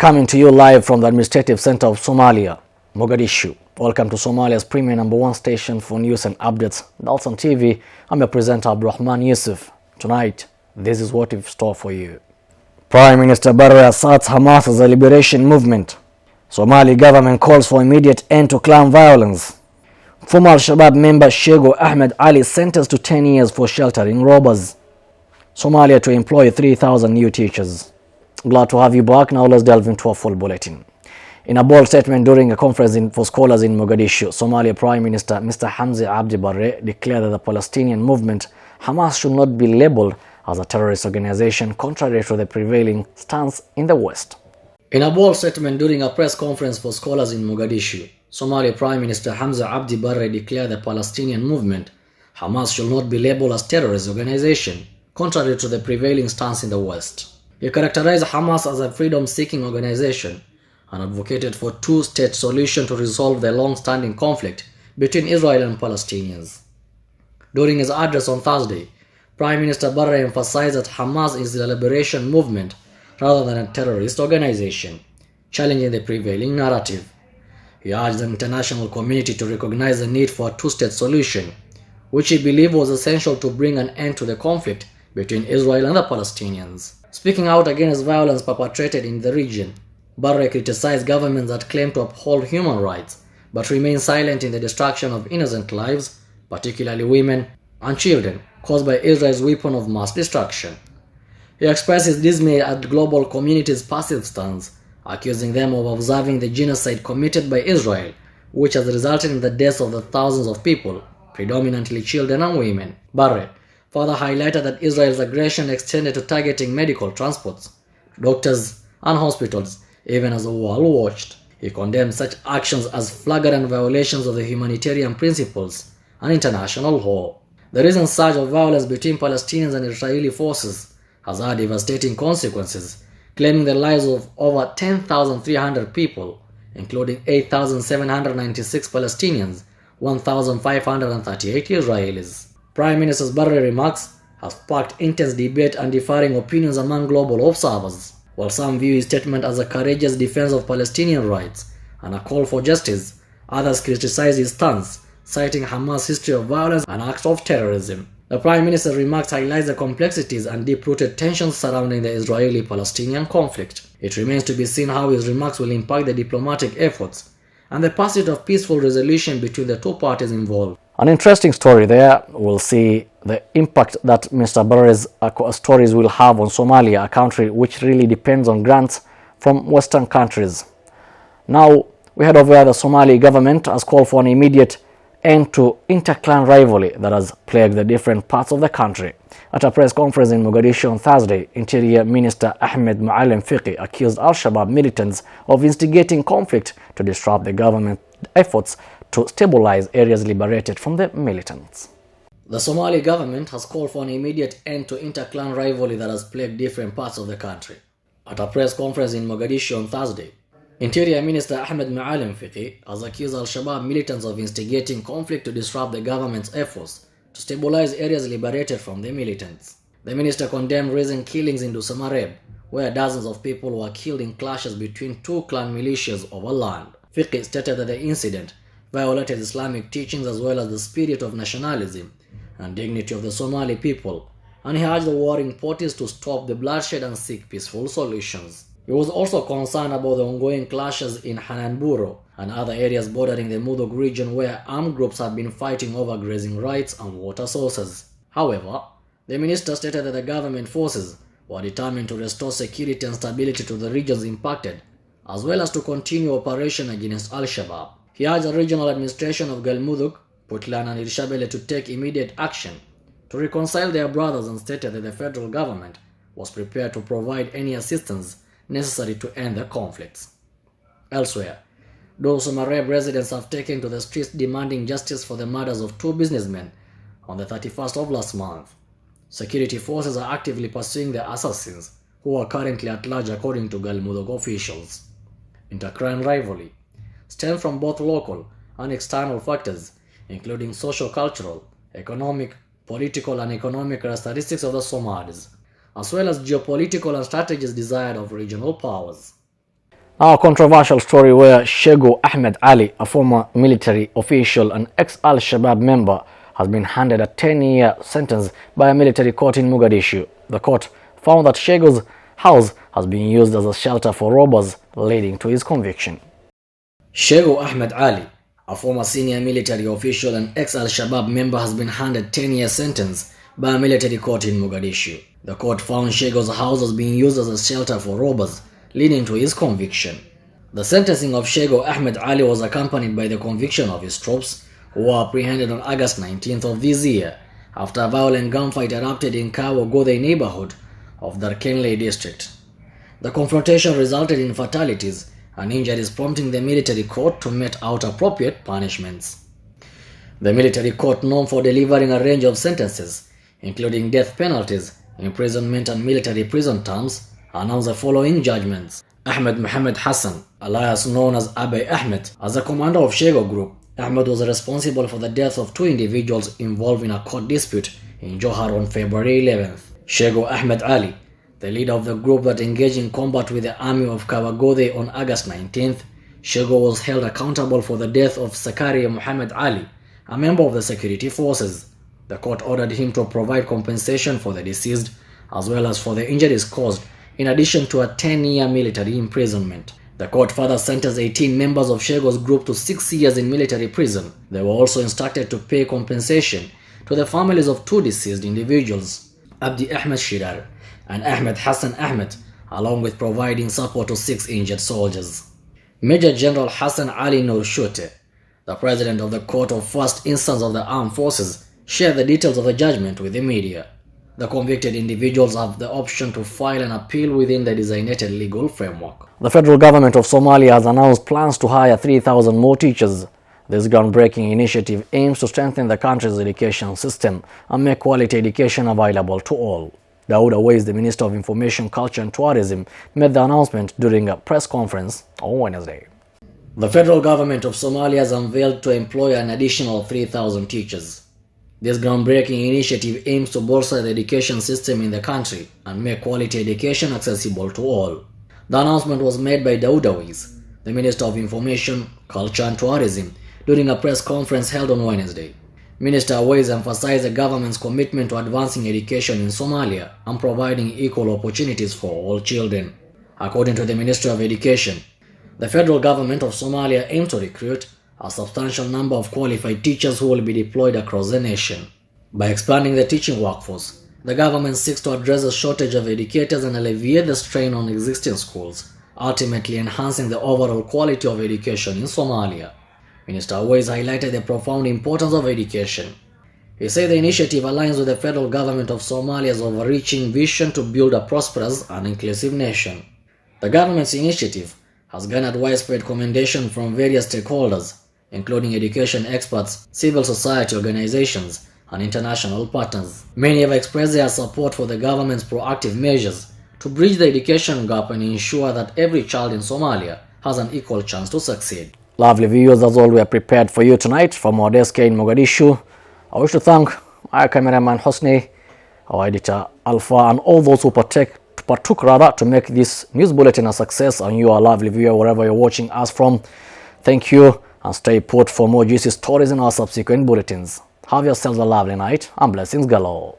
Coming to you live from the administrative center of Somalia, Mogadishu. Welcome to Somalia's premier #1 station for news and updates, Dalsan TV. I'm your presenter, Abdurrahman Yusuf. Tonight, this is what we've store for you. Prime Minister Barre asserts Hamas as a liberation movement. Somali government calls for immediate end to clan violence. Former Al-Shabaab member Shego Ahmed Ali sentenced to 10 years for sheltering robbers. Somalia to employ 3,000 new teachers. Glad to have you back. Now let's delve into a full bulletin. In a bold statement during a conference for scholars in Mogadishu, Somalia Prime Minister Mr. Hamza Abdi Barre declared that the Palestinian movement Hamas should not be labeled as a terrorist organization, contrary to the prevailing stance in the West. In a bold statement during a press conference for scholars in Mogadishu, Somalia Prime Minister Hamza Abdi Barre declared the Palestinian movement Hamas should not be labeled as terrorist organization, contrary to the prevailing stance in the West. He characterized Hamas as a freedom-seeking organization and advocated for two-state solution to resolve the long-standing conflict between Israel and Palestinians. During his address on Thursday, Prime Minister Barre emphasized that Hamas is a liberation movement rather than a terrorist organization, challenging the prevailing narrative. He urged the international community to recognize the need for a two-state solution, which he believed was essential to bring an end to the conflict between Israel and the Palestinians. Speaking out against violence perpetrated in the region, Barre criticized governments that claim to uphold human rights but remain silent in the destruction of innocent lives, particularly women and children, caused by Israel's weapon of mass destruction. He expressed his dismay at the global community's passive stance, accusing them of observing the genocide committed by Israel, which has resulted in the deaths of the thousands of people, predominantly children and women. Barre further highlighted that Israel's aggression extended to targeting medical transports, doctors, and hospitals, even as the world watched. He condemned such actions as flagrant violations of the humanitarian principles and international law. The recent surge of violence between Palestinians and Israeli forces has had devastating consequences, claiming the lives of over 10,300 people, including 8,796 Palestinians, 1,538 Israelis. Prime Minister Barre's remarks have sparked intense debate and differing opinions among global observers. While some view his statement as a courageous defense of Palestinian rights and a call for justice, others criticize his stance, citing Hamas' history of violence and acts of terrorism. The Prime Minister's remarks highlight the complexities and deep-rooted tensions surrounding the Israeli-Palestinian conflict. It remains to be seen how his remarks will impact the diplomatic efforts and the pursuit of peaceful resolution between the two parties involved. An interesting story there. We'll see the impact that Mr. Barre's stories will have on Somalia, a country which really depends on grants from Western countries. Now, we heard of where the Somali government has called for an immediate end to inter-clan rivalry that has plagued the different parts of the country. At a press conference in Mogadishu on Thursday, Interior Minister Ahmed Maalim Fiqi accused Al-Shabaab militants of instigating conflict to disrupt the government efforts to stabilize areas liberated from the militants. The Somali government has called for an immediate end to inter-clan rivalry that has plagued different parts of the country. At a press conference in Mogadishu on Thursday, Interior Minister Ahmed Maalim Fiqi has accused Al-Shabaab militants of instigating conflict to disrupt the government's efforts to stabilize areas liberated from the militants. The minister condemned recent killings in Dalsan, where dozens of people were killed in clashes between two clan militias over land. Fiqi stated that the incident violated Islamic teachings as well as the spirit of nationalism and dignity of the Somali people, and he urged the warring parties to stop the bloodshed and seek peaceful solutions. He was also concerned about the ongoing clashes in Hananburo and other areas bordering the Mudug region where armed groups have been fighting over grazing rights and water sources. However, the minister stated that the government forces were determined to restore security and stability to the regions impacted, as well as to continue operation against Al-Shabaab. He urged the regional administration of Galmudug, Puntland and Irshabelle to take immediate action to reconcile their brothers and stated that the federal government was prepared to provide any assistance necessary to end the conflicts. Elsewhere, Dalsan residents have taken to the streets demanding justice for the murders of two businessmen on the 31st of last month. Security forces are actively pursuing the assassins, who are currently at large according to Galmudug officials. Inter-clan rivalry stems from both local and external factors, including socio-cultural, economic, political and economic characteristics of the Somalis, as well as geopolitical and strategies desired of regional powers. Now, a controversial story where Shego Ahmed Ali, a former military official and ex-Al-Shabaab member, has been handed a 10-year sentence by a military court in Mogadishu. The court found that Shego's house has been used as a shelter for robbers, leading to his conviction. Shego Ahmed Ali, a former senior military official and ex-Al-Shabaab member, has been handed a 10-year sentence by a military court in Mogadishu. The court found Shego's house as being used as a shelter for robbers, leading to his conviction. The sentencing of Shego Ahmed Ali was accompanied by the conviction of his troops, who were apprehended on August 19th of this year after a violent gunfight erupted in Kawo Godey neighborhood of the Darkenley district. The confrontation resulted in fatalities and injuries, prompting the military court to mete out appropriate punishments. The military court, known for delivering a range of sentences, including death penalties, imprisonment and military prison terms, announced the following judgments. Ahmed Mohammed Hassan, alias known as Abe Ahmed, as the commander of Shego Group, Ahmed was responsible for the death of 2 individuals involved in a court dispute in Johar on February 11th. Shego Ahmed Ali, the leader of the group that engaged in combat with the army of Kawagodhe on August 19th, Shego was held accountable for the death of Zakaria Muhammad Ali, a member of the security forces. The court ordered him to provide compensation for the deceased as well as for the injuries caused, in addition to a 10-year military imprisonment. The court further sentenced 18 members of Shego's group to 6 years in military prison. They were also instructed to pay compensation to the families of 2 deceased individuals, Abdi Ahmed Shirar and Ahmed Hassan Ahmed, along with providing support to 6 injured soldiers. Major General Hassan Ali Nourshute, the president of the Court of First Instance of the Armed Forces, shared the details of the judgment with the media. The convicted individuals have the option to file an appeal within the designated legal framework. The federal government of Somalia has announced plans to hire 3,000 more teachers. This groundbreaking initiative aims to strengthen the country's education system and make quality education available to all. Daouda Weiss, the Minister of Information, Culture and Tourism, made the announcement during a press conference on Wednesday. The federal government of Somalia has unveiled to employ an additional 3,000 teachers. This groundbreaking initiative aims to bolster the education system in the country and make quality education accessible to all. The announcement was made by Daouda Weiss, the Minister of Information, Culture and Tourism, during a press conference held on Wednesday. Minister Weiss emphasized the government's commitment to advancing education in Somalia and providing equal opportunities for all children. According to the Ministry of Education, the federal government of Somalia aims to recruit a substantial number of qualified teachers who will be deployed across the nation. By expanding the teaching workforce, the government seeks to address the shortage of educators and alleviate the strain on existing schools, ultimately enhancing the overall quality of education in Somalia. Minister Weiss highlighted the profound importance of education. He said the initiative aligns with the federal government of Somalia's overreaching vision to build a prosperous and inclusive nation. The government's initiative has garnered widespread commendation from various stakeholders, including education experts, civil society organizations, and international partners. Many have expressed their support for the government's proactive measures to bridge the education gap and ensure that every child in Somalia has an equal chance to succeed. Lovely viewers, that's all we are prepared for you tonight from our desk here in Mogadishu. I wish to thank our cameraman Hosni, our editor Alpha, and all those who partook to make this news bulletin a success, and you, our lovely viewer, wherever you're watching us from. Thank you, and stay put for more juicy stories in our subsequent bulletins. Have yourselves a lovely night and blessings galore.